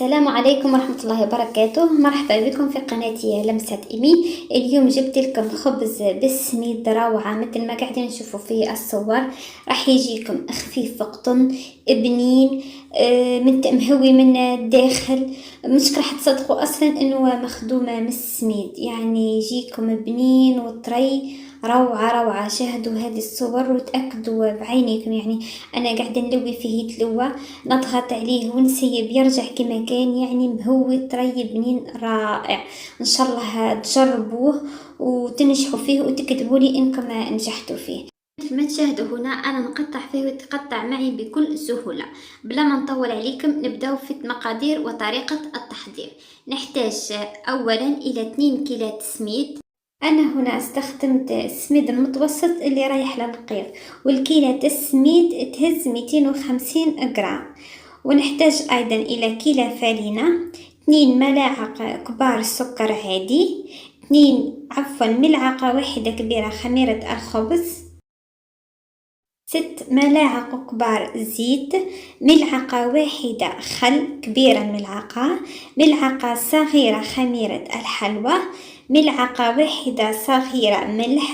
السلام عليكم ورحمة الله وبركاته. مرحبا بكم في قناتي لمسة إيمي. اليوم جبت لكم خبز بالسميد روعة مثل ما قاعدين نشوفوا في الصور. راح يجيكم خفيف قطن بنين مهوي من الداخل، مش راح تصدقوا اصلا انه مخدومة من السميد، يعني يجيكم بنين وطري روعة روعة. شاهدوا هذه الصور وتأكدوا بعينيكم، يعني أنا قاعدة نلوي فيه تلوة، نضغط عليه ونسيب يرجع كما كان، يعني مهوي طري بنين رائع. إن شاء الله تجربوه وتنجحوا فيه وتكتبوا لي إنكم نجحتوا فيه. مثل ما تشاهدوا هنا أنا نقطع فيه ويتقطع معي بكل سهولة. بلا ما نطول عليكم نبداو في المقادير وطريقة التحضير. نحتاج أولا إلى 2 كيلات سميد. أنا هنا استخدمت السميد المتوسط اللي رايح للقير، والكيلة السميد تهز 250 جرام. ونحتاج أيضا إلى كيلة فارينة، 2 ملاعق كبار سكر عادي، ملعقة واحدة كبيرة خميرة الخبز، 6 ملاعق كبار زيت، ملعقة واحدة خل كبيرة، ملعقة صغيرة خميرة الحلوى، ملعقة واحدة صغيرة ملح،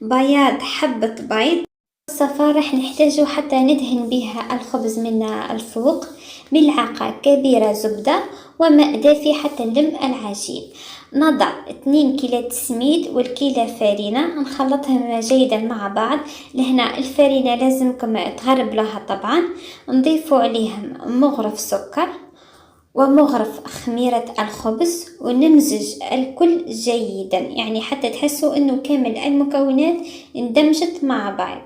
بياض حبة بيض، الصفار راح نحتاجه حتى ندهن بها الخبز من الفوق، ملعقة كبيرة زبدة، وماء دافي حتى نلم العجين. نضع 2 كيلات سميد والكيلة فارينة، نخلطهم جيدا مع بعض. لهنا الفارينة لازمكم تغرب لها طبعا. نضيفوا عليهم مغرف سكر ومغرف خميرة الخبز ونمزج الكل جيدا، يعني حتى تحسوا انه كامل المكونات اندمجت مع بعض.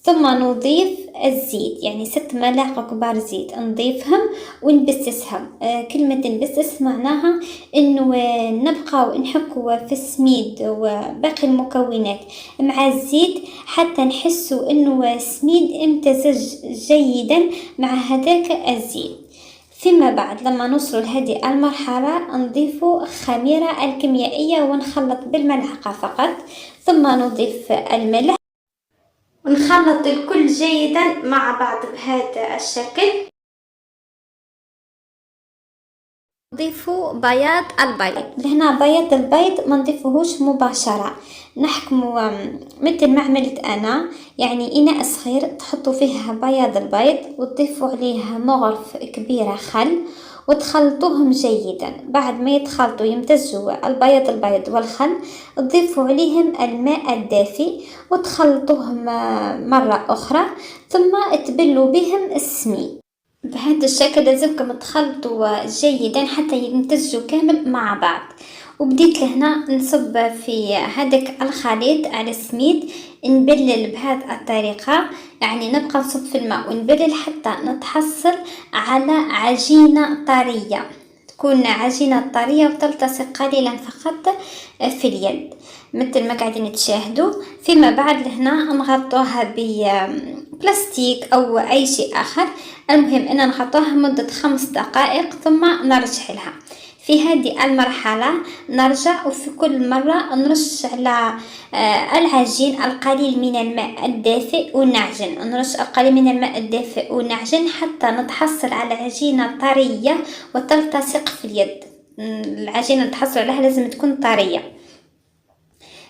ثم نضيف الزيت، يعني 6 ملاعق كبار زيت نضيفهم ونبسسهم. كلمة نبسس معناها انه نبقى نحكوا في السميد وباقي المكونات مع الزيت حتى نحسوا انه السميد امتزج جيدا مع هذاك الزيت. فيما بعد لما نوصل لهذه المرحلة نضيف خميرة الكيميائية ونخلط بالملعقة فقط، ثم نضيف الملح ونخلط الكل جيدا مع بعض بهذا الشكل. نضيفوا بياض البيض. لهنا بياض البيض ما نضيفوهوش مباشرة، نحكموا مثل ما عملت انا، يعني اناء صغير تحطوا فيه بياض البيض وتضيفوا عليه مغرف كبيرة خل وتخلطوهم جيدا. بعد ما يتخلطوا يمتزجوا البيض والخل تضيفوا عليهم الماء الدافي وتخلطوهم مرة أخرى، ثم تبلوا بهم السميد. بهذا الشكل لازمكم تخلطوا جيدا حتى يمتزجوا كامل مع بعض. وبديت لهنا نصب في هذاك الخليط على السميد، نبلل بهذه الطريقة، يعني نبقى نصب في الماء ونبلل حتى نتحصل على عجينة طرية، تكون عجينة طرية وتلتصق قليلا فقط في اليد مثل ما قاعدين تشاهدوا. فيما بعد لهنا نغطوها بلاستيك او اي شيء اخر، المهم ان نغطوها مدة 5 دقائق ثم نرجع لها. في هذه المرحلة نرجع وفي كل مرة نرش على العجين القليل من الماء الدافئ ونعجن، نرش القليل من الماء الدافئ ونعجن حتى نتحصل على عجينة طرية وتلتصق في اليد. العجينة تحصل عليها لازم تكون طرية.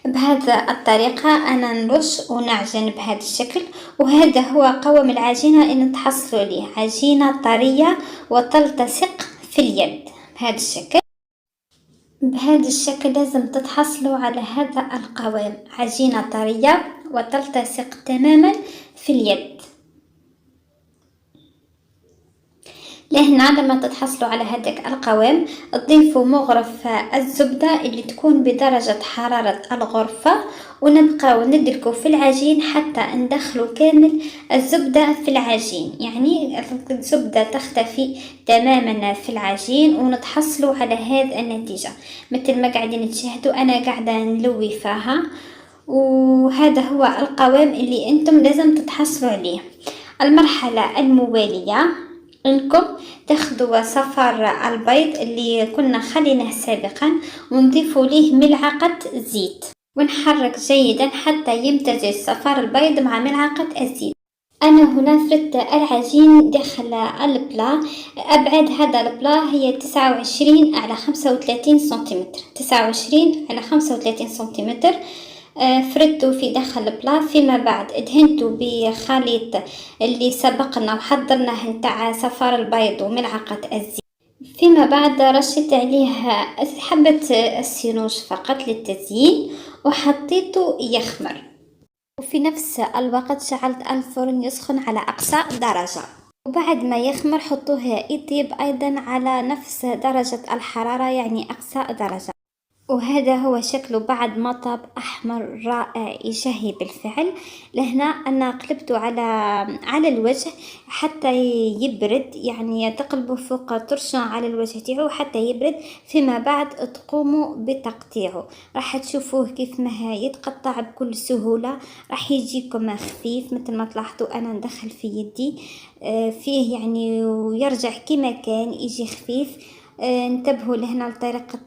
بهذا الطريقة أنا نرش ونعجن بهذا الشكل، وهذا هو قوام العجينة إن تحصلوا ليه عجينة طرية وتلتصق في اليد بهذا الشكل. بهذا الشكل لازم تتحصلوا على هذا القوام، عجينة طرية وتلتصق تماما في اليد. لهنا لما تتحصلوا على هذاك القوام تضيفوا مغرف الزبدة اللي تكون بدرجة حرارة الغرفة، ونبقى ندلكوا في العجين حتى ندخلوا كامل الزبدة في العجين، يعني الزبدة تختفي تماما في العجين ونتحصلوا على هذه النتيجة مثل ما قاعدين تشاهدوا. أنا قاعدة نلوي فيها وهذا هو القوام اللي انتم لازم تتحصلوا عليه. المرحلة الموالية انكم تاخدوا صفار البيض اللي كنا خليناه سابقا ونضيفوا ليه ملعقة زيت ونحرك جيدا حتى يمتزج صفار البيض مع ملعقة الزيت. أنا هنا فردت العجين داخل البلا. أبعاد هذا البلا هي 29 على 35 سنتيمتر، 29 على 35 سنتيمتر. فردته في داخل البلا. فيما بعد دهنته بخليط اللي سبقنا وحضرناه نتاع صفار البيض وملعقة الزيت. فيما بعد رشيت عليه حبة السينوج فقط للتزيين وحطيته يخمر. وفي نفس الوقت شعلت الفرن يسخن على أقصى درجة، وبعد ما يخمر حطوه يطيب أيضا على نفس درجة الحرارة، يعني أقصى درجة. وهذا هو شكله بعد ما طاب، أحمر رائع يشهي بالفعل. لهنا أنا قلبته على الوجه حتى يبرد، يعني تقلبه فوق ترشون على الوجه تاعو حتى يبرد. فيما بعد تقوموا بتقطيعه، راح تشوفوه كيف ما يتقطع بكل سهولة. راح يجيكم خفيف مثل ما تلاحظوا أنا ندخل في يدي فيه يعني، ويرجع كما كان يجي خفيف. انتبهوا لهنا لطريقة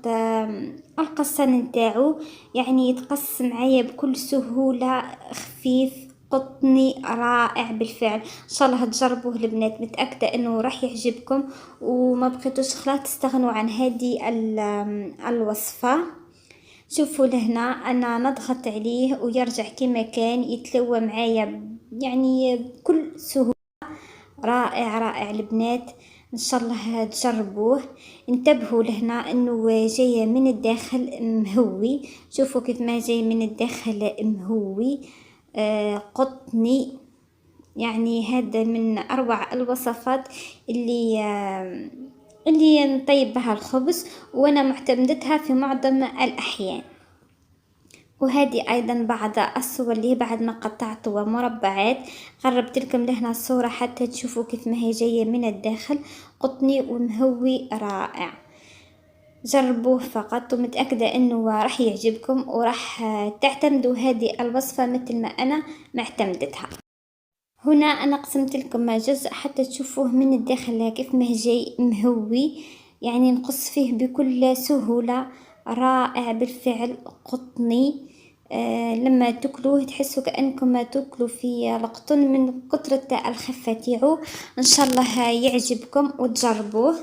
القص نتاعو، يعني يتقص معايا بكل سهولة، خفيف قطني رائع بالفعل. ان شاء الله تجربوه البنات، متأكدة انه راح يعجبكم وما بقيتوش خلاص تستغنوا عن هذه الوصفة. شوفوا لهنا انا نضغط عليه ويرجع كما كان يتلوى معايا يعني بكل سهولة. رائع رائع البنات، ان شاء الله تجربوه. انتبهوا لهنا انه جاي من الداخل مهوي، شوفوا كيف ما جاي من الداخل مهوي قطني. يعني هذا من اروع الوصفات اللي نطيب بها الخبز، وانا معتمدتها في معظم الاحيان. وهذه ايضا بعض الصور اللي بعد ما قطعت ومربعات. قربت لكم لهنا الصورة حتى تشوفوا كيف ما هي جاية من الداخل قطني ومهوي رائع. جربوه فقط ومتأكدة انه راح يعجبكم وراح تعتمدوا هذه الوصفة مثل ما انا معتمدتها. هنا انا قسمت لكم جزء حتى تشوفوه من الداخل كيف ما جاي مهوي، يعني نقص فيه بكل سهولة. رائع بالفعل قطني. لما تاكلوه تحسوا كأنكم ما تاكلوا في القطن من كثرة الخفة تاعو. ان شاء الله يعجبكم وتجربوه.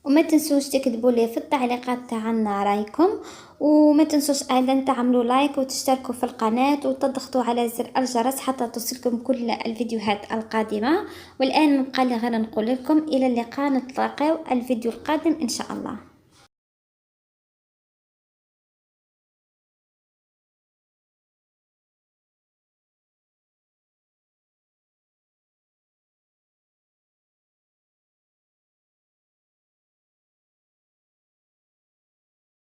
وما تنسوش تكتبوا لي في التعليقات تاعنا رايكم، وما تنسوش ايضا تعملوا لايك وتشتركوا في القناة وتضغطوا على زر الجرس حتى تصلكم كل الفيديوهات القادمة. والان مبقى لي غير نقول لكم الى اللقاء، نتلاقاو الفيديو القادم ان شاء الله.